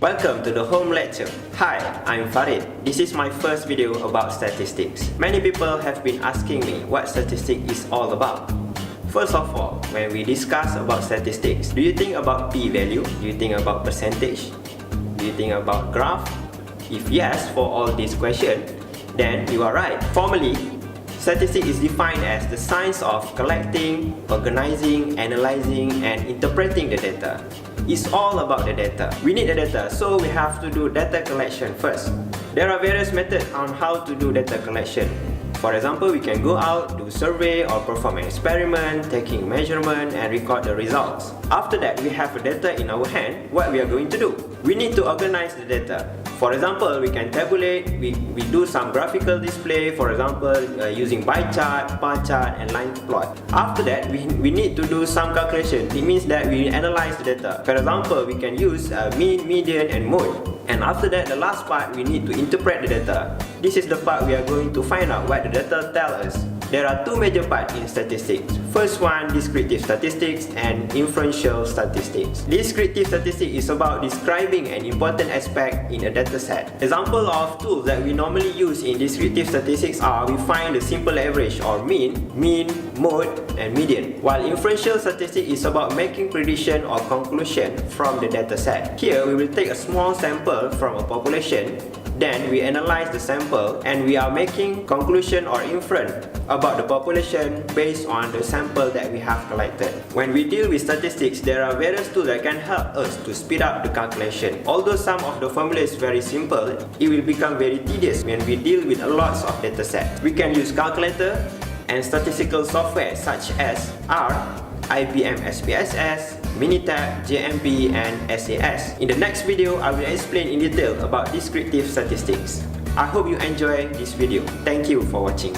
Welcome to the home lecture. Hi, I'm Farid. This is my first video about statistics. Many people have been asking me what statistics is all about. First of all, when we discuss about statistics, do you think about p-value? Do you think about percentage? Do you think about graph? If yes for all these questions, then you are right. Formally, statistics is defined as the science of collecting, organizing, analyzing, and interpreting the data. It's all about the data. We need the data, so we have to do data collection first. There are various methods on how to do data collection. For example, we can go out, do survey or perform an experiment, taking measurement and record the results. After that, we have the data in our hand. What we are going to do? We need to organize the data. For example, we can tabulate, we do some graphical display, for example, using bar chart, bar chart and line plot. After that, we need to do some calculation. It means that we analyze the data. For example, we can use mean, median and mode. And after that, the last part, we need to interpret the data. This is the part we are going to find out what the data tells us. There are two major parts in statistics. First one, descriptive statistics and inferential statistics. Descriptive statistics is about describing an important aspect in a data set. Example of tools that we normally use in descriptive statistics are we find the simple average or mean, mode, and median. While inferential statistics is about making prediction or conclusion from the data set. Here, we will take a small sample from a population. Then we analyze the sample and we are making conclusion or inference about the population based on the sample that we have collected. When we deal with statistics, there are various tools that can help us to speed up the calculation. Although some of the formula is very simple, it will become very tedious when we deal with a lot of data set. We can use calculator and statistical software such as R, IBM SPSS, Minitab, JMP, and SAS. In the next video, I will explain in detail about descriptive statistics. I hope you enjoy this video. Thank you for watching.